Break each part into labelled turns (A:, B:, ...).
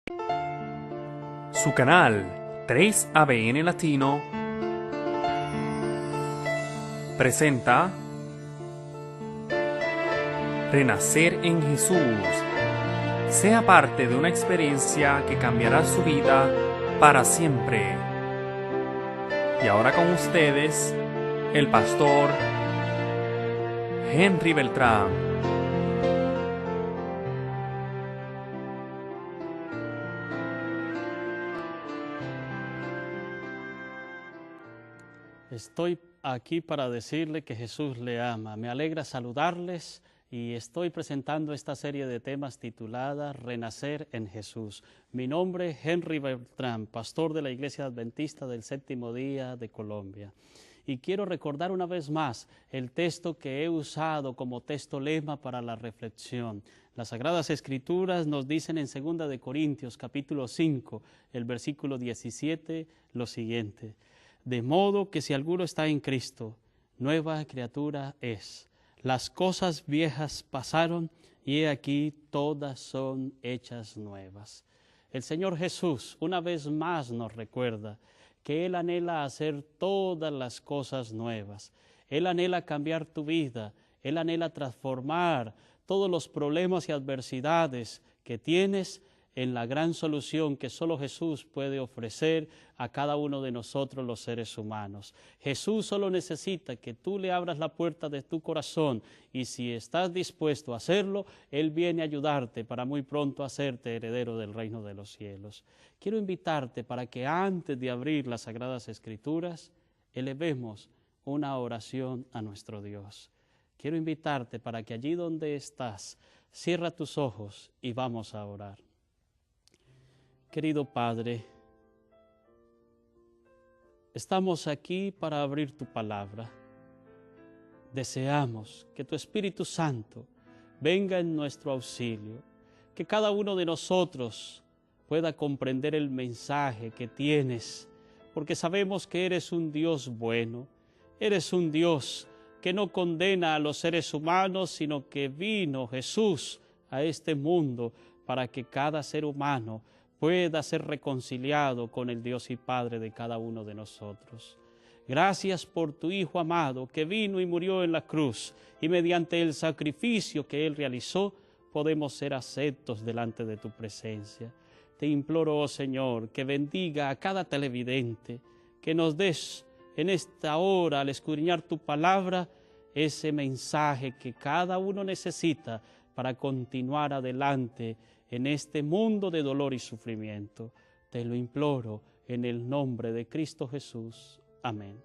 A: Su canal 3ABN Latino presenta Renacer en Jesús. Sea parte de una experiencia que cambiará su vida para siempre. Y ahora con ustedes, el pastor Henry Beltrán.
B: Estoy aquí para decirle que Jesús le ama. Me alegra saludarles y estoy presentando esta serie de temas titulada Renacer en Jesús. Mi nombre es Henry Beltrán, pastor de la Iglesia Adventista del Séptimo Día de Colombia. Y quiero recordar una vez más el texto que he usado como texto lema para la reflexión. Las Sagradas Escrituras nos dicen en 2 de Corintios capítulo 5, el versículo 17, lo siguiente: de modo que si alguno está en Cristo, nueva criatura es. Las cosas viejas pasaron y he aquí todas son hechas nuevas. El Señor Jesús una vez más nos recuerda que Él anhela hacer todas las cosas nuevas. Él anhela cambiar tu vida, Él anhela transformar todos los problemas y adversidades que tienes en la gran solución que solo Jesús puede ofrecer a cada uno de nosotros los seres humanos. Jesús solo necesita que tú le abras la puerta de tu corazón y si estás dispuesto a hacerlo, Él viene a ayudarte para muy pronto hacerte heredero del reino de los cielos. Quiero invitarte para que antes de abrir las Sagradas Escrituras, elevemos una oración a nuestro Dios. Quiero invitarte para que allí donde estás, cierra tus ojos y vamos a orar. Querido Padre, estamos aquí para abrir tu palabra. Deseamos que tu Espíritu Santo venga en nuestro auxilio, que cada uno de nosotros pueda comprender el mensaje que tienes, porque sabemos que eres un Dios bueno, eres un Dios que no condena a los seres humanos, sino que vino Jesús a este mundo para que cada ser humano pueda ser reconciliado con el Dios y Padre de cada uno de nosotros. Gracias por tu Hijo amado que vino y murió en la cruz y mediante el sacrificio que Él realizó podemos ser aceptos delante de tu presencia. Te imploro, oh Señor, que bendiga a cada televidente, que nos des en esta hora al escudriñar tu palabra ese mensaje que cada uno necesita para continuar adelante en este mundo de dolor y sufrimiento. Te lo imploro en el nombre de Cristo Jesús. Amén.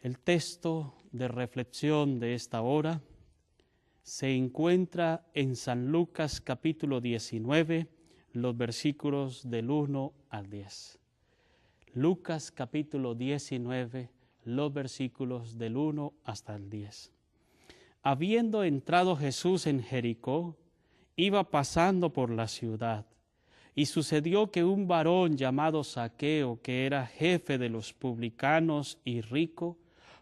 B: El texto de reflexión de esta hora se encuentra en San Lucas capítulo 19, los versículos del 1 al 10. Lucas capítulo 19, los versículos del 1 hasta el 10. Habiendo entrado Jesús en Jericó, iba pasando por la ciudad, y sucedió que un varón llamado Zaqueo, que era jefe de los publicanos y rico,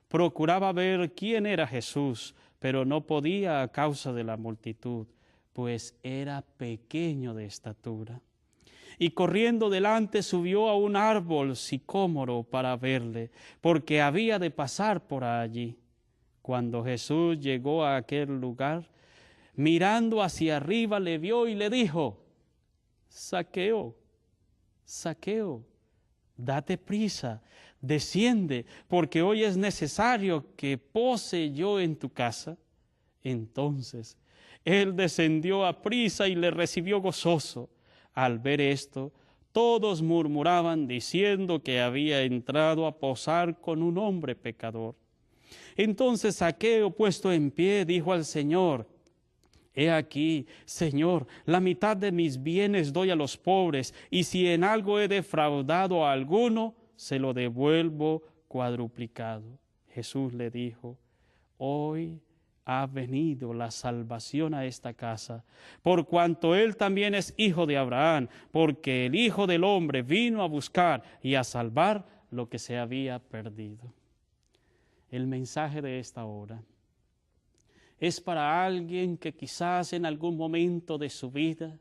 B: procuraba ver quién era Jesús, pero no podía a causa de la multitud, pues era pequeño de estatura. Y corriendo delante subió a un árbol sicómoro para verle, porque había de pasar por allí. Cuando Jesús llegó a aquel lugar, mirando hacia arriba le vio y le dijo: Zaqueo, Zaqueo, date prisa, desciende, porque hoy es necesario que pose yo en tu casa. Entonces él descendió a prisa y le recibió gozoso. Al ver esto, todos murmuraban diciendo que había entrado a posar con un hombre pecador. Entonces Zaqueo, puesto en pie, dijo al Señor: He aquí, Señor, la mitad de mis bienes doy a los pobres, y si en algo he defraudado a alguno, se lo devuelvo cuadruplicado. Jesús le dijo: Hoy ha venido la salvación a esta casa, por cuanto él también es hijo de Abraham, porque el Hijo del Hombre vino a buscar y a salvar lo que se había perdido. El mensaje de esta hora es para alguien que quizás en algún momento de su vida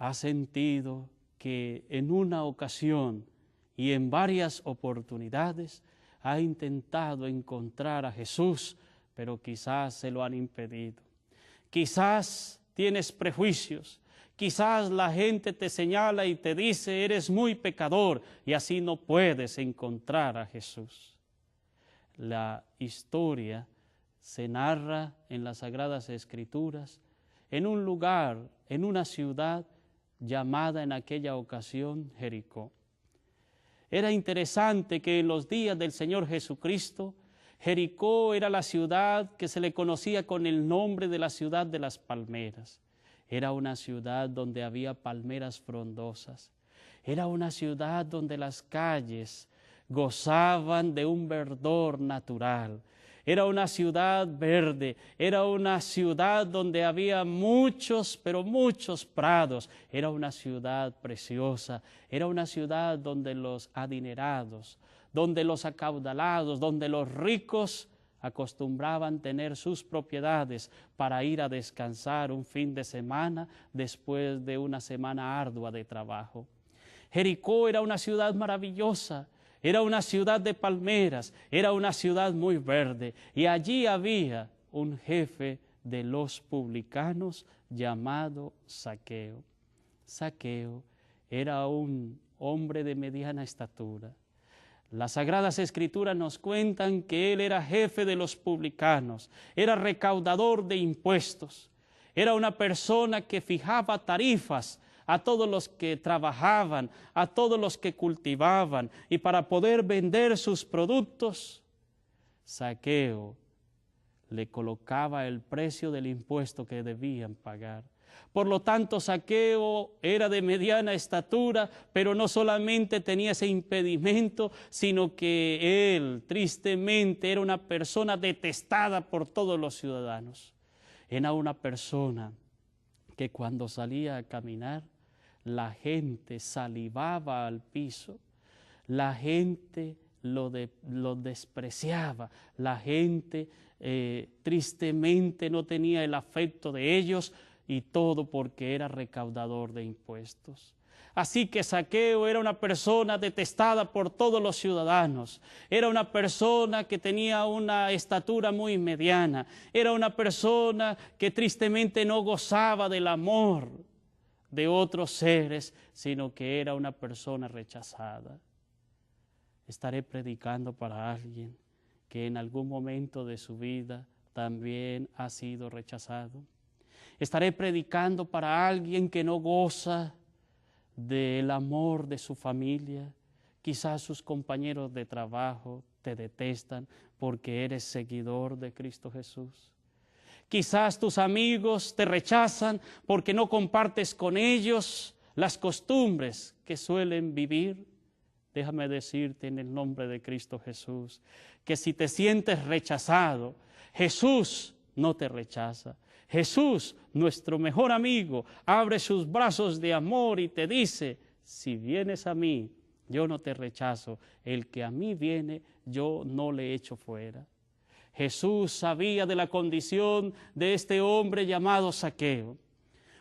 B: ha sentido que en una ocasión y en varias oportunidades ha intentado encontrar a Jesús, pero quizás se lo han impedido. Quizás tienes prejuicios, quizás la gente te señala y te dice eres muy pecador y así no puedes encontrar a Jesús. La historia se narra en las Sagradas Escrituras en un lugar, en una ciudad llamada en aquella ocasión Jericó. Era interesante que en los días del Señor Jesucristo, Jericó era la ciudad que se le conocía con el nombre de la ciudad de las palmeras. Era una ciudad donde había palmeras frondosas. Era una ciudad donde las calles gozaban de un verdor natural. Era una ciudad verde, era una ciudad donde había muchos, pero muchos prados. Era una ciudad preciosa, era una ciudad donde los adinerados, donde los acaudalados, donde los ricos acostumbraban tener sus propiedades para ir a descansar un fin de semana después de una semana ardua de trabajo. Jericó era una ciudad maravillosa. Era una ciudad de palmeras, era una ciudad muy verde y allí había un jefe de los publicanos llamado Zaqueo. Zaqueo era un hombre de mediana estatura. Las Sagradas Escrituras nos cuentan que él era jefe de los publicanos, era recaudador de impuestos, era una persona que fijaba tarifas a todos los que trabajaban, a todos los que cultivaban, y para poder vender sus productos, Zaqueo le colocaba el precio del impuesto que debían pagar. Por lo tanto, Zaqueo era de mediana estatura, pero no solamente tenía ese impedimento, sino que él, tristemente, era una persona detestada por todos los ciudadanos. Era una persona que cuando salía a caminar, la gente salivaba al piso, la gente lo despreciaba, la gente tristemente no tenía el afecto de ellos, y todo porque era recaudador de impuestos. Así que Zaqueo era una persona detestada por todos los ciudadanos, era una persona que tenía una estatura muy mediana, era una persona que tristemente no gozaba del amor de otros seres, sino que era una persona rechazada. Estaré predicando para alguien que en algún momento de su vida también ha sido rechazado. Estaré predicando para alguien que no goza del amor de su familia. Quizás sus compañeros de trabajo te detestan porque eres seguidor de Cristo Jesús. Quizás tus amigos te rechazan porque no compartes con ellos las costumbres que suelen vivir. Déjame decirte en el nombre de Cristo Jesús, que si te sientes rechazado, Jesús no te rechaza. Jesús, nuestro mejor amigo, abre sus brazos de amor y te dice, si vienes a mí, yo no te rechazo. El que a mí viene, yo no le echo fuera. Jesús sabía de la condición de este hombre llamado Zaqueo,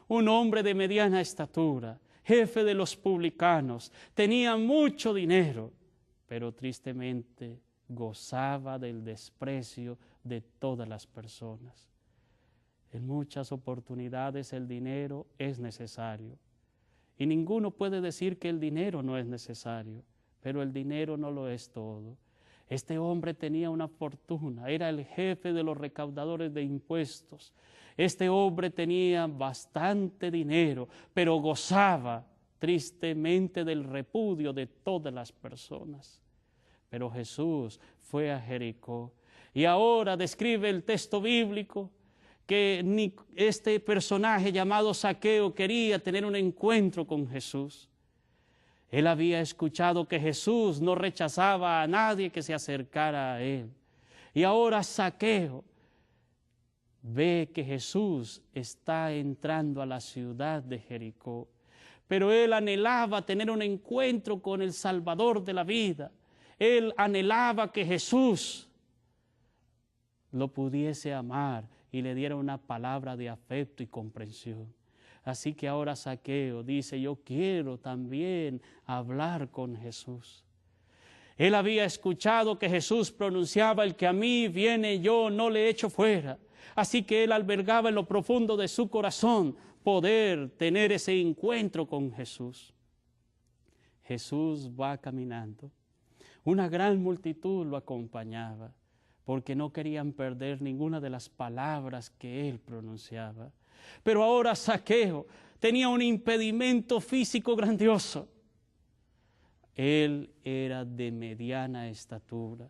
B: un hombre de mediana estatura, jefe de los publicanos, tenía mucho dinero, pero tristemente gozaba del desprecio de todas las personas. En muchas oportunidades el dinero es necesario y ninguno puede decir que el dinero no es necesario, pero el dinero no lo es todo. Este hombre tenía una fortuna, era el jefe de los recaudadores de impuestos. Este hombre tenía bastante dinero, pero gozaba tristemente del repudio de todas las personas. Pero Jesús fue a Jericó y ahora describe el texto bíblico que este personaje llamado Zaqueo quería tener un encuentro con Jesús. Él había escuchado que Jesús no rechazaba a nadie que se acercara a él. Y ahora Zaqueo ve que Jesús está entrando a la ciudad de Jericó. Pero él anhelaba tener un encuentro con el Salvador de la vida. Él anhelaba que Jesús lo pudiese amar y le diera una palabra de afecto y comprensión. Así que ahora Zaqueo dice, yo quiero también hablar con Jesús. Él había escuchado que Jesús pronunciaba, el que a mí viene yo no le echo fuera. Así que él albergaba en lo profundo de su corazón poder tener ese encuentro con Jesús. Jesús va caminando. Una gran multitud lo acompañaba porque no querían perder ninguna de las palabras que él pronunciaba. Pero ahora Zaqueo tenía un impedimento físico grandioso. Él era de mediana estatura.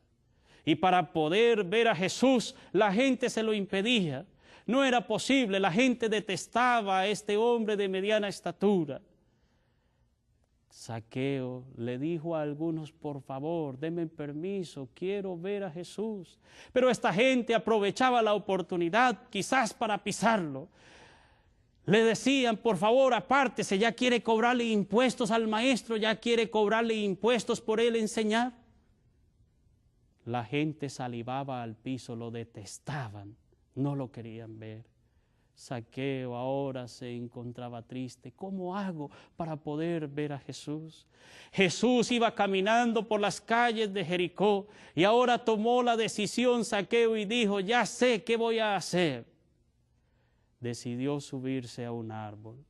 B: Y para poder ver a Jesús, la gente se lo impedía. No era posible, la gente detestaba a este hombre de mediana estatura. Zaqueo le dijo a algunos, por favor, denme permiso, quiero ver a Jesús. Pero esta gente aprovechaba la oportunidad, quizás para pisarlo. Le decían, por favor, apártese, ya quiere cobrarle impuestos al maestro, ya quiere cobrarle impuestos por él enseñar. La gente salivaba al piso, lo detestaban, no lo querían ver. Zaqueo ahora se encontraba triste. ¿Cómo hago para poder ver a Jesús? Jesús iba caminando por las calles de Jericó y ahora tomó la decisión Zaqueo y dijo, ya sé qué voy a hacer. Decidió subirse a un árbol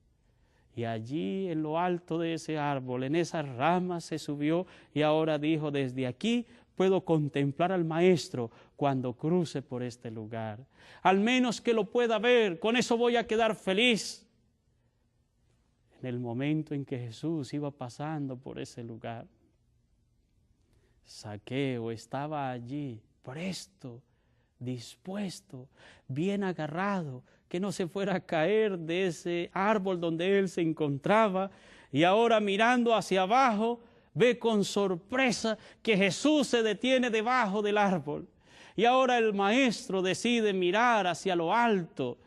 B: y allí en lo alto de ese árbol, en esas ramas se subió y ahora dijo, desde aquí puedo contemplar al Maestro cuando cruce por este lugar. Al menos que lo pueda ver, con eso voy a quedar feliz. En el momento en que Jesús iba pasando por ese lugar, Zaqueo estaba allí, presto, dispuesto, bien agarrado, que no se fuera a caer de ese árbol donde él se encontraba, y ahora mirando hacia abajo, ve con sorpresa que Jesús se detiene debajo del árbol. Y ahora el maestro decide mirar hacia lo alto.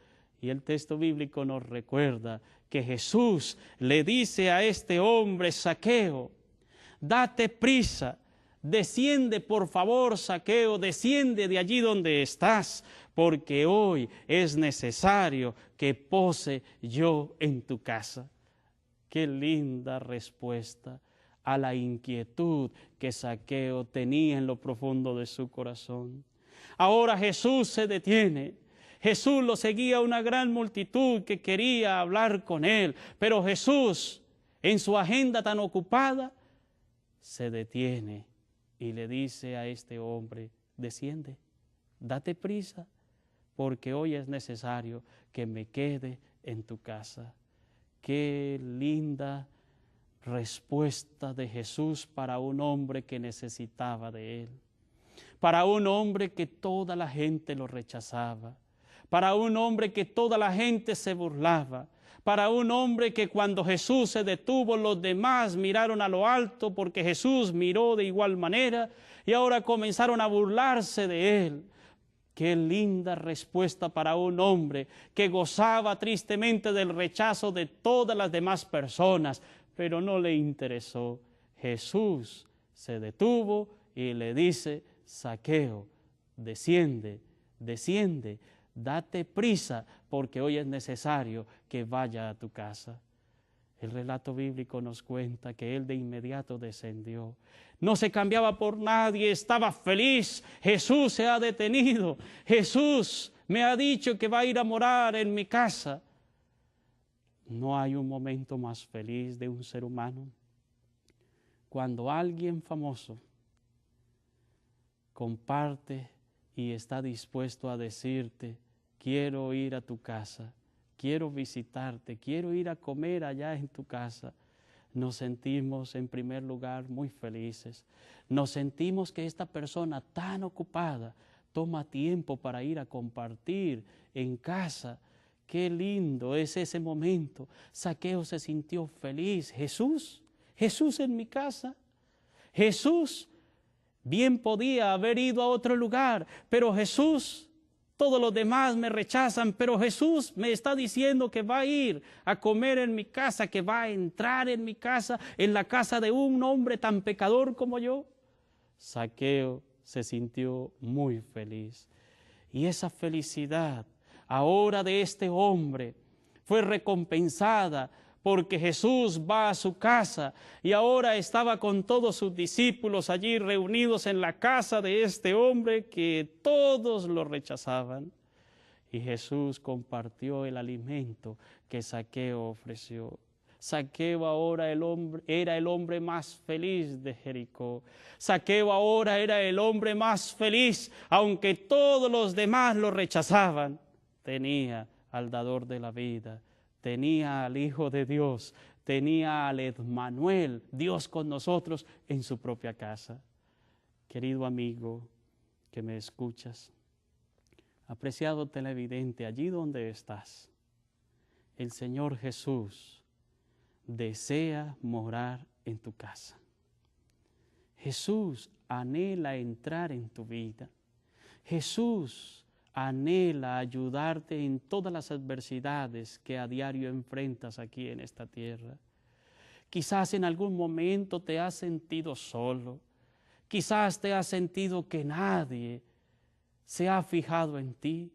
B: Y el texto bíblico nos recuerda que Jesús le dice a este hombre, Zaqueo, date prisa, desciende por favor, Zaqueo, desciende de allí donde estás, porque hoy es necesario que pose yo en tu casa. Qué linda respuesta a la inquietud que Zaqueo tenía en lo profundo de su corazón. Ahora Jesús se detiene. Jesús lo seguía una gran multitud que quería hablar con él, pero Jesús, en su agenda tan ocupada, se detiene y le dice a este hombre, desciende, date prisa, porque hoy es necesario que me quede en tu casa. Qué linda respuesta de Jesús para un hombre que necesitaba de él, para un hombre que toda la gente lo rechazaba, para un hombre que toda la gente se burlaba, para un hombre que cuando Jesús se detuvo los demás miraron a lo alto porque Jesús miró de igual manera y ahora comenzaron a burlarse de él. Qué linda respuesta para un hombre que gozaba tristemente del rechazo de todas las demás personas, pero no le interesó. Jesús se detuvo y le dice, Zaqueo, desciende, desciende, date prisa, porque hoy es necesario que vaya a tu casa. El relato bíblico nos cuenta que él de inmediato descendió. No se cambiaba por nadie, estaba feliz. Jesús se ha detenido. Jesús me ha dicho que va a ir a morar en mi casa. No hay un momento más feliz de un ser humano cuando alguien famoso comparte y está dispuesto a decirte, quiero ir a tu casa, quiero visitarte, quiero ir a comer allá en tu casa. Nos sentimos en primer lugar muy felices. Nos sentimos que esta persona tan ocupada toma tiempo para ir a compartir en casa. Qué lindo es ese momento. Zaqueo se sintió feliz. Jesús en mi casa. Jesús bien podía haber ido a otro lugar, pero Jesús, todos los demás me rechazan, pero Jesús me está diciendo que va a ir a comer en mi casa, que va a entrar en mi casa, en la casa de un hombre tan pecador como yo. Zaqueo se sintió muy feliz. Y esa felicidad ahora de este hombre fue recompensada porque Jesús va a su casa y ahora estaba con todos sus discípulos allí reunidos en la casa de este hombre que todos lo rechazaban. Y Jesús compartió el alimento que Zaqueo ofreció. Zaqueo ahora era el hombre más feliz de Jericó. Zaqueo ahora era el hombre más feliz, aunque todos los demás lo rechazaban. Tenía al dador de la vida, tenía al Hijo de Dios, tenía al Emmanuel, Dios con nosotros, en su propia casa. Querido amigo que me escuchas, apreciado televidente, allí donde estás, el Señor Jesús desea morar en tu casa. Jesús anhela entrar en tu vida. Jesús anhela ayudarte en todas las adversidades que a diario enfrentas aquí en esta tierra. Quizás en algún momento te has sentido solo. Quizás te has sentido que nadie se ha fijado en ti.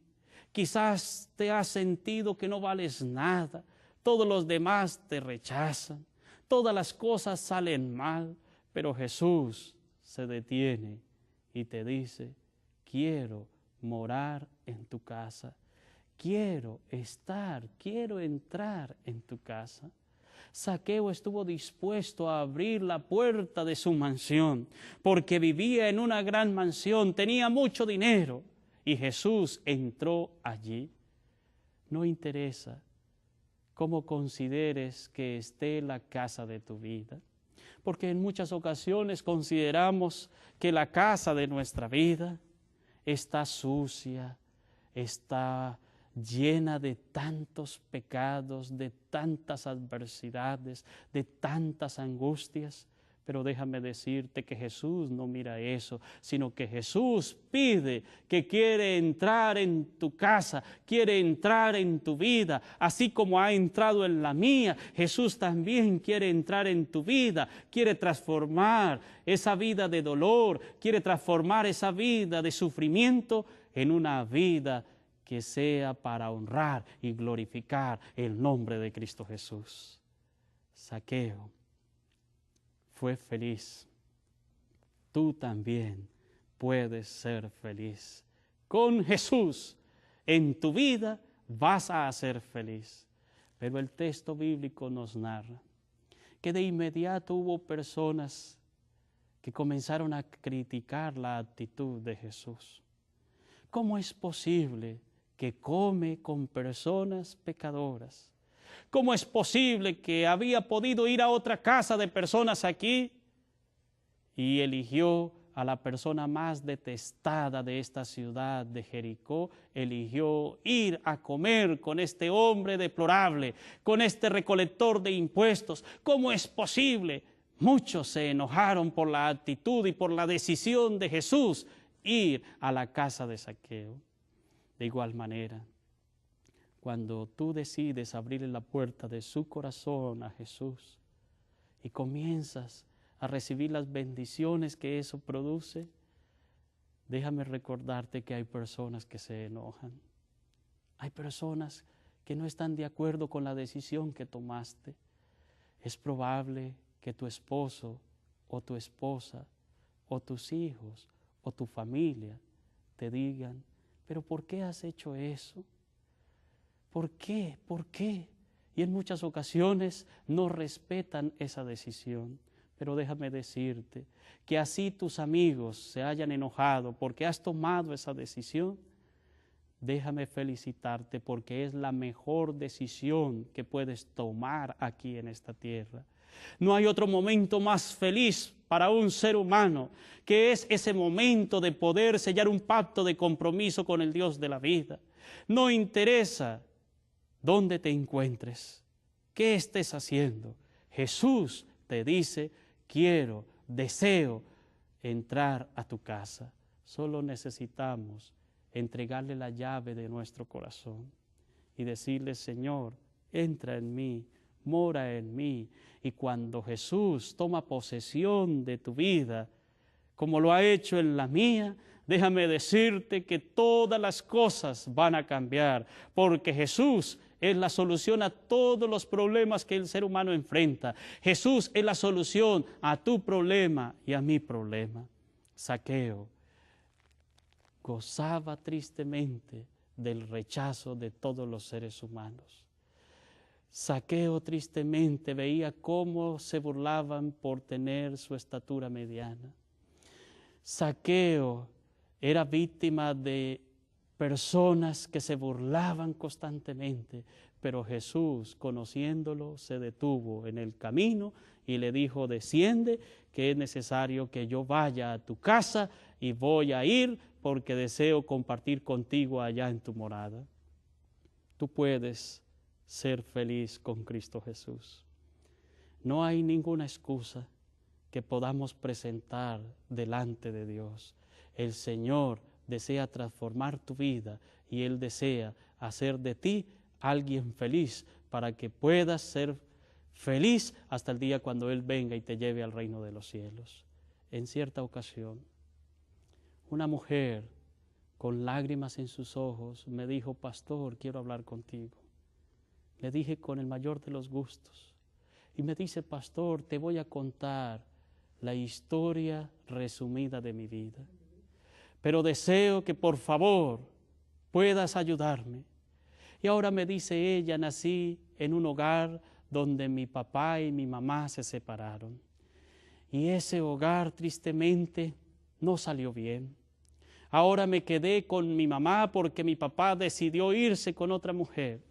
B: Quizás te has sentido que no vales nada. Todos los demás te rechazan. Todas las cosas salen mal. Pero Jesús se detiene y te dice, quiero morar en tu casa. Quiero entrar en tu casa. Zaqueo estuvo dispuesto a abrir la puerta de su mansión, porque vivía en una gran mansión, tenía mucho dinero, y Jesús entró allí. No interesa cómo consideres que esté la casa de tu vida, porque en muchas ocasiones consideramos que la casa de nuestra vida está sucia, está llena de tantos pecados, de tantas adversidades, de tantas angustias. Pero déjame decirte que Jesús no mira eso, sino que Jesús pide que quiere entrar en tu casa, quiere entrar en tu vida, así como ha entrado en la mía. Jesús también quiere entrar en tu vida, quiere transformar esa vida de dolor, quiere transformar esa vida de sufrimiento en una vida que sea para honrar y glorificar el nombre de Cristo Jesús. Zaqueo fue feliz. Tú también puedes ser feliz. Con Jesús en tu vida vas a ser feliz. Pero el texto bíblico nos narra que de inmediato hubo personas que comenzaron a criticar la actitud de Jesús. ¿Cómo es posible que come con personas pecadoras? ¿Cómo es posible que había podido ir a otra casa de personas aquí y eligió a la persona más detestada de esta ciudad de Jericó? Eligió ir a comer con este hombre deplorable, con este recolector de impuestos. ¿Cómo es posible? Muchos se enojaron por la actitud y por la decisión de Jesús ir a la casa de Zaqueo. De igual manera, cuando tú decides abrirle la puerta de su corazón a Jesús y comienzas a recibir las bendiciones que eso produce, déjame recordarte que hay personas que se enojan. Hay personas que no están de acuerdo con la decisión que tomaste. Es probable que tu esposo o tu esposa o tus hijos o tu familia te digan, ¿pero por qué has hecho eso? ¿Por qué? ¿Por qué? Y en muchas ocasiones no respetan esa decisión. Pero déjame decirte que así tus amigos se hayan enojado porque has tomado esa decisión, déjame felicitarte porque es la mejor decisión que puedes tomar aquí en esta tierra. No hay otro momento más feliz para un ser humano que es ese momento de poder sellar un pacto de compromiso con el Dios de la vida. No interesa dónde te encuentres, qué estés haciendo. Jesús te dice, deseo entrar a tu casa. Solo necesitamos entregarle la llave de nuestro corazón y decirle, Señor, entra en mí, mora en mí. Y cuando Jesús toma posesión de tu vida, como lo ha hecho en la mía, déjame decirte que todas las cosas van a cambiar, porque Jesús es la solución a todos los problemas que el ser humano enfrenta. Jesús es la solución a tu problema y a mi problema. Zaqueo gozaba tristemente del rechazo de todos los seres humanos. Zaqueo tristemente veía cómo se burlaban por tener su estatura mediana. Zaqueo era víctima de personas que se burlaban constantemente, pero Jesús, conociéndolo, se detuvo en el camino y le dijo: desciende, que es necesario que yo vaya a tu casa, y voy a ir porque deseo compartir contigo allá en tu morada. Tú puedes ser feliz con Cristo Jesús. No hay ninguna excusa que podamos presentar delante de Dios. El Señor desea transformar tu vida y Él desea hacer de ti alguien feliz para que puedas ser feliz hasta el día cuando Él venga y te lleve al reino de los cielos. En cierta ocasión, una mujer con lágrimas en sus ojos me dijo: pastor, quiero hablar contigo. Le dije: con el mayor de los gustos. Y me dice: pastor, te voy a contar la historia resumida de mi vida, pero deseo que por favor puedas ayudarme. Y ahora me dice ella: nací en un hogar donde mi papá y mi mamá se separaron. Y ese hogar tristemente no salió bien. Ahora me quedé con mi mamá porque mi papá decidió irse con otra mujer.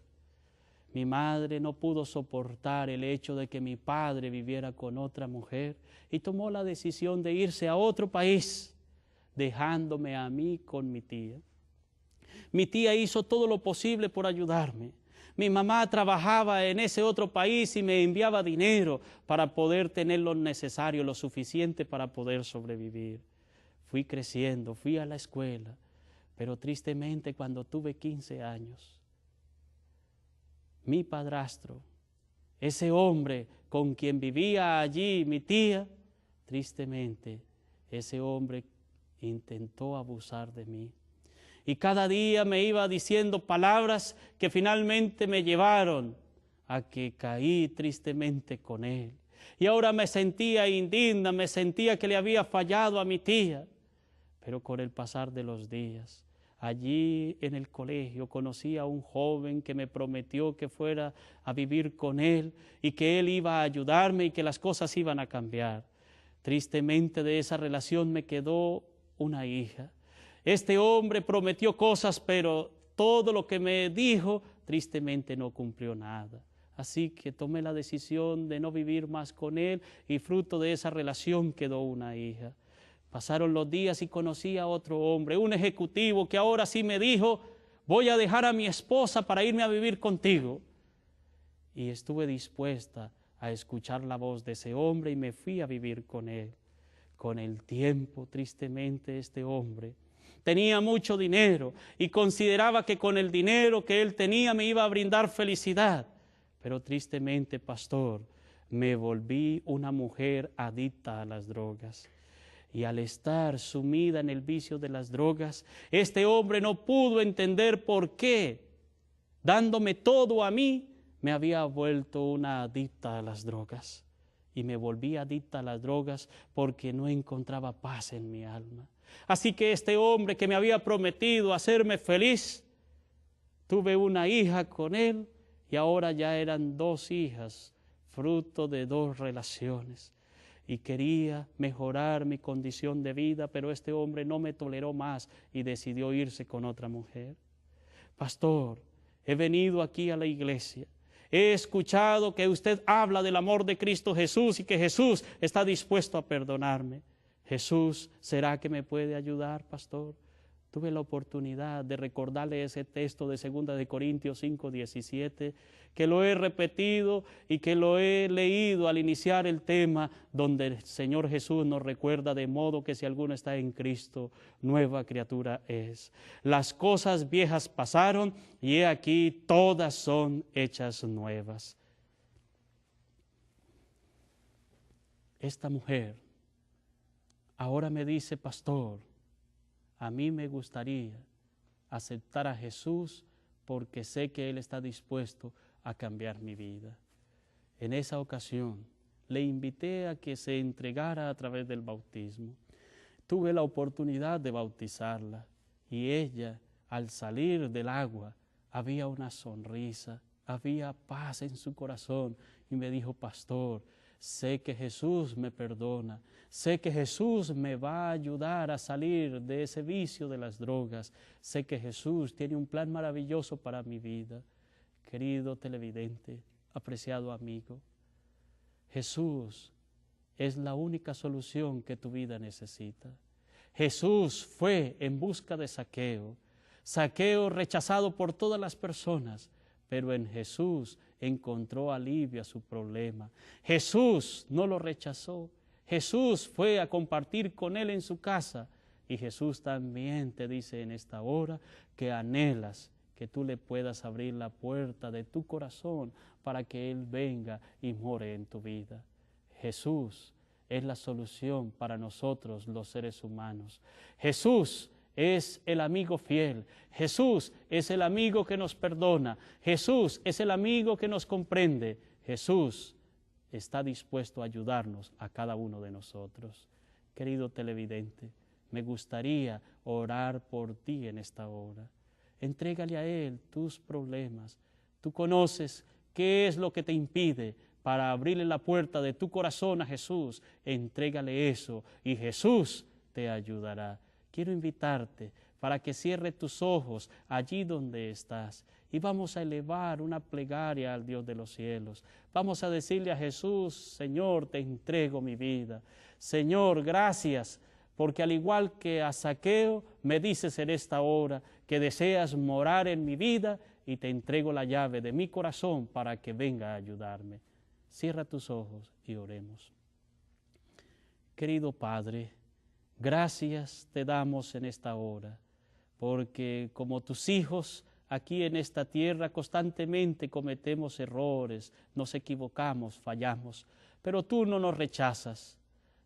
B: Mi madre no pudo soportar el hecho de que mi padre viviera con otra mujer y tomó la decisión de irse a otro país, dejándome a mí con mi tía. Mi tía hizo todo lo posible por ayudarme. Mi mamá trabajaba en ese otro país y me enviaba dinero para poder tener lo necesario, lo suficiente para poder sobrevivir. Fui creciendo, fui a la escuela, pero tristemente cuando tuve 15 años, mi padrastro, ese hombre con quien vivía allí mi tía, tristemente ese hombre intentó abusar de mí. Y cada día me iba diciendo palabras que finalmente me llevaron a que caí tristemente con él. Y ahora me sentía indigna, me sentía que le había fallado a mi tía. Pero con el pasar de los días, allí en el colegio conocí a un joven que me prometió que fuera a vivir con él y que él iba a ayudarme y que las cosas iban a cambiar. Tristemente de esa relación me quedó una hija. Este hombre prometió cosas, pero todo lo que me dijo, tristemente no cumplió nada. Así que tomé la decisión de no vivir más con él y fruto de esa relación quedó una hija. Pasaron los días y conocí a otro hombre, un ejecutivo que ahora sí me dijo: voy a dejar a mi esposa para irme a vivir contigo. Y estuve dispuesta a escuchar la voz de ese hombre y me fui a vivir con él. Con el tiempo, tristemente, este hombre tenía mucho dinero y consideraba que con el dinero que él tenía me iba a brindar felicidad. Pero tristemente, pastor, me volví una mujer adicta a las drogas. Y al estar sumida en el vicio de las drogas, este hombre no pudo entender por qué, dándome todo a mí, me había vuelto una adicta a las drogas. Y me volví adicta a las drogas porque no encontraba paz en mi alma. Así que este hombre que me había prometido hacerme feliz, tuve una hija con él y ahora ya eran 2 hijas, fruto de 2 relaciones. Y quería mejorar mi condición de vida, pero este hombre no me toleró más y decidió irse con otra mujer. Pastor, he venido aquí a la iglesia. He escuchado que usted habla del amor de Cristo Jesús y que Jesús está dispuesto a perdonarme. Jesús, ¿será que me puede ayudar, pastor? Tuve la oportunidad de recordarle ese texto de 2 Corintios 5:17, que lo he repetido y que lo he leído al iniciar el tema, donde el Señor Jesús nos recuerda: de modo que si alguno está en Cristo, nueva criatura es. Las cosas viejas pasaron y he aquí todas son hechas nuevas. Esta mujer ahora me dice: pastor, a mí me gustaría aceptar a Jesús porque sé que Él está dispuesto a cambiar mi vida. En esa ocasión le invité a que se entregara a través del bautismo. Tuve la oportunidad de bautizarla y ella, al salir del agua, había una sonrisa, había paz en su corazón y me dijo: pastor, sé que Jesús me perdona, sé que Jesús me va a ayudar a salir de ese vicio de las drogas, sé que Jesús tiene un plan maravilloso para mi vida. Querido televidente, apreciado amigo, Jesús es la única solución que tu vida necesita. Jesús fue en busca de Zaqueo. Zaqueo rechazado por todas las personas, pero en Jesús encontró alivio a su problema. Jesús no lo rechazó. Jesús fue a compartir con él en su casa. Y Jesús también te dice en esta hora que anhelas que tú le puedas abrir la puerta de tu corazón para que Él venga y more en tu vida. Jesús es la solución para nosotros los seres humanos. Jesús es el amigo fiel. Jesús es el amigo que nos perdona. Jesús es el amigo que nos comprende. Jesús está dispuesto a ayudarnos a cada uno de nosotros. Querido televidente, me gustaría orar por ti en esta hora. Entrégale a Él tus problemas. Tú conoces qué es lo que te impide para abrirle la puerta de tu corazón a Jesús. Entrégale eso y Jesús te ayudará. Quiero invitarte para que cierre tus ojos allí donde estás y vamos a elevar una plegaria al Dios de los cielos. Vamos a decirle a Jesús: Señor, te entrego mi vida. Señor, gracias, porque al igual que a Zaqueo, me dices en esta hora que deseas morar en mi vida y te entrego la llave de mi corazón para que venga a ayudarme. Cierra tus ojos y oremos. Querido Padre, gracias te damos en esta hora, porque como tus hijos aquí en esta tierra constantemente cometemos errores, nos equivocamos, fallamos, pero tú no nos rechazas.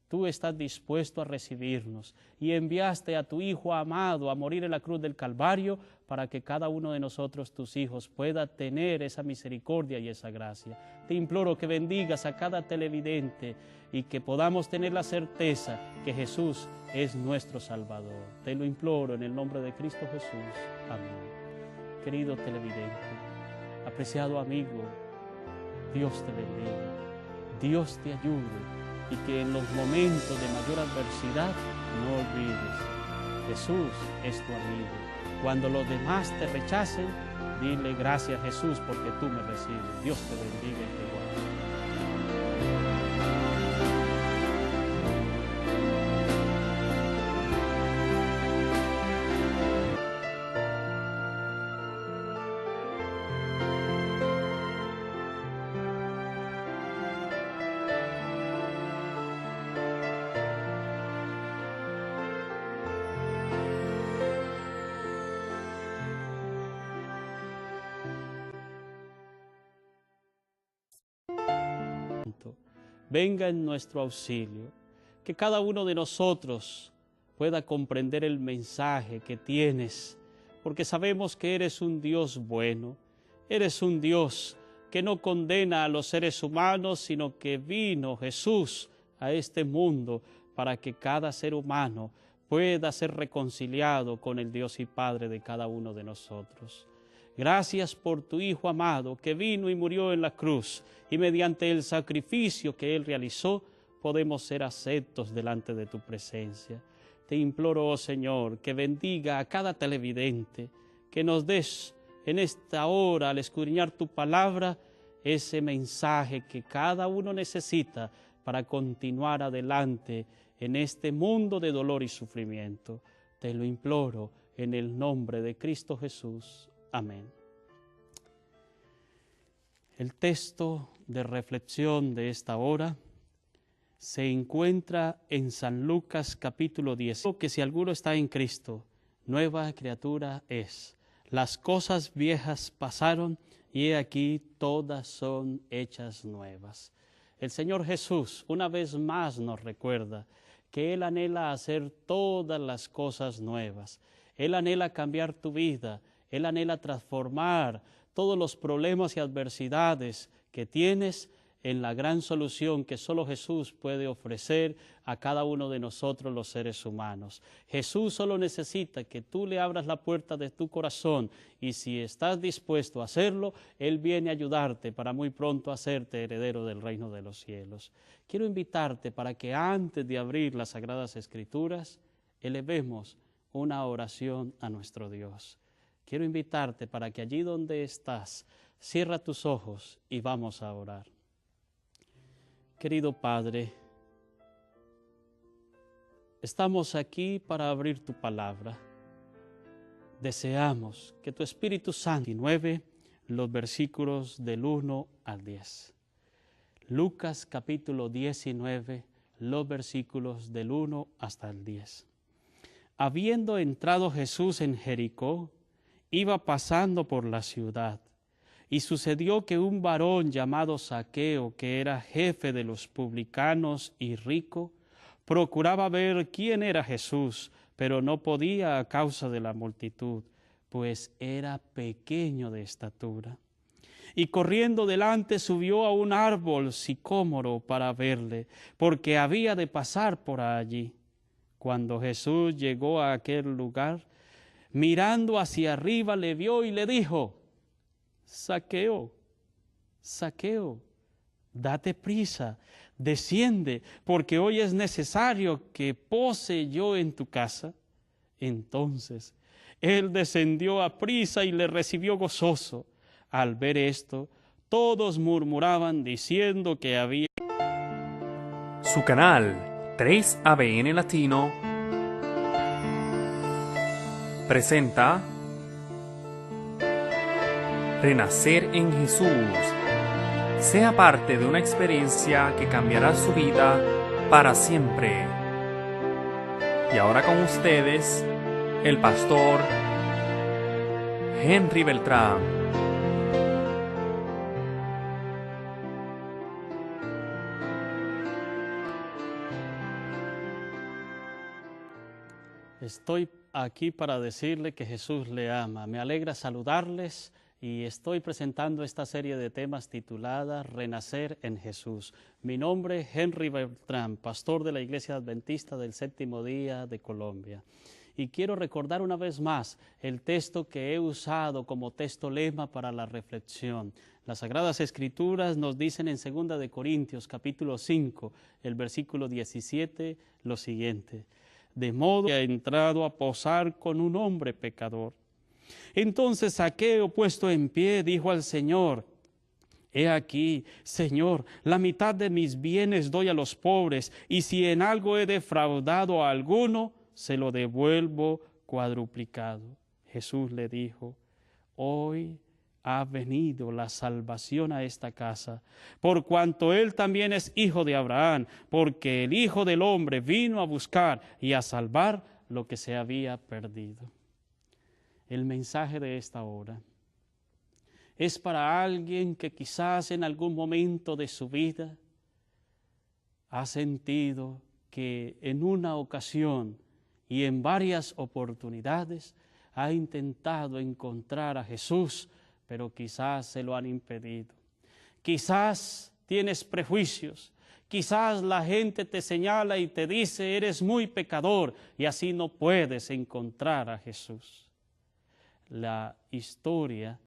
B: Tú estás dispuesto a recibirnos y enviaste a tu Hijo amado a morir en la cruz del Calvario para que cada uno de nosotros, tus hijos, pueda tener esa misericordia y esa gracia. Te imploro que bendigas a cada televidente y que podamos tener la certeza que Jesús es nuestro Salvador. Te lo imploro en el nombre de Cristo Jesús. Amén. Querido televidente, apreciado amigo, Dios te bendiga, Dios te ayude. Y que en los momentos de mayor adversidad no olvides, Jesús es tu amigo. Cuando los demás te rechacen, dile: gracias Jesús porque tú me recibes. Dios te bendiga y te guarde. Venga en nuestro auxilio, que cada uno de nosotros pueda comprender el mensaje que tienes, porque sabemos que eres un Dios bueno, eres un Dios que no condena a los seres humanos, sino que vino Jesús a este mundo para que cada ser humano pueda ser reconciliado con el Dios y Padre de cada uno de nosotros. Gracias por tu Hijo amado que vino y murió en la cruz y mediante el sacrificio que Él realizó podemos ser aceptos delante de tu presencia. Te imploro, oh Señor, que bendiga a cada televidente, que nos des en esta hora al escudriñar tu palabra ese mensaje que cada uno necesita para continuar adelante en este mundo de dolor y sufrimiento. Te lo imploro en el nombre de Cristo Jesús. Amén. El texto de reflexión de esta hora se encuentra en San Lucas capítulo 10, que si alguno está en Cristo, nueva criatura es. Las cosas viejas pasaron y he aquí todas son hechas nuevas. El Señor Jesús una vez más nos recuerda que Él anhela hacer todas las cosas nuevas. Él anhela cambiar tu vida. Él anhela transformar todos los problemas y adversidades que tienes en la gran solución que solo Jesús puede ofrecer a cada uno de nosotros los seres humanos. Jesús solo necesita que tú le abras la puerta de tu corazón y si estás dispuesto a hacerlo, Él viene a ayudarte para muy pronto hacerte heredero del reino de los cielos. Quiero invitarte para que antes de abrir las Sagradas Escrituras, elevemos una oración a nuestro Dios. Quiero invitarte para que allí donde estás, cierra tus ojos y vamos a orar. Querido Padre, estamos aquí para abrir tu palabra. Deseamos que tu Espíritu Santo 19 los versículos del 1 al 10. Lucas capítulo 19, los versículos del 1 hasta el 10. Habiendo entrado Jesús en Jericó, iba pasando por la ciudad. Y sucedió que un varón llamado Zaqueo, que era jefe de los publicanos y rico, procuraba ver quién era Jesús, pero no podía a causa de la multitud, pues era pequeño de estatura. Y corriendo delante subió a un árbol sicómoro para verle, porque había de pasar por allí. Cuando Jesús llegó a aquel lugar, mirando hacia arriba le vio y le dijo: Zaqueo, Zaqueo, date prisa, desciende, porque hoy es necesario que pose yo en tu casa. Entonces él descendió a prisa y le recibió gozoso. Al ver esto, todos murmuraban diciendo que había...
A: Su canal 3ABN Latino presenta Renacer en Jesús. Sea parte de una experiencia que cambiará su vida para siempre. Y ahora con ustedes, el pastor Henry Beltrán.
B: Estoy aquí para decirle que Jesús le ama. Me alegra saludarles y estoy presentando esta serie de temas titulada Renacer en Jesús. Mi nombre es Henry Beltrán, pastor de la Iglesia Adventista del Séptimo Día de Colombia. Y quiero recordar una vez más el texto que he usado como texto lema para la reflexión. Las Sagradas Escrituras nos dicen en 2 de Corintios capítulo 5, el versículo 17, lo siguiente: de modo que ha entrado a posar con un hombre pecador. Entonces Zaqueo, puesto en pie, dijo al Señor: He aquí, Señor, la mitad de mis bienes doy a los pobres, y si en algo he defraudado a alguno, se lo devuelvo cuadruplicado. Jesús le dijo: Hoy ha venido la salvación a esta casa, por cuanto él también es hijo de Abraham, porque el Hijo del Hombre vino a buscar y a salvar lo que se había perdido. El mensaje de esta hora es para alguien que quizás en algún momento de su vida ha sentido que en una ocasión y en varias oportunidades ha intentado encontrar a Jesús, pero quizás se lo han impedido. Quizás tienes prejuicios, quizás la gente te señala y te dice: eres muy pecador, y así no puedes encontrar a Jesús. La historia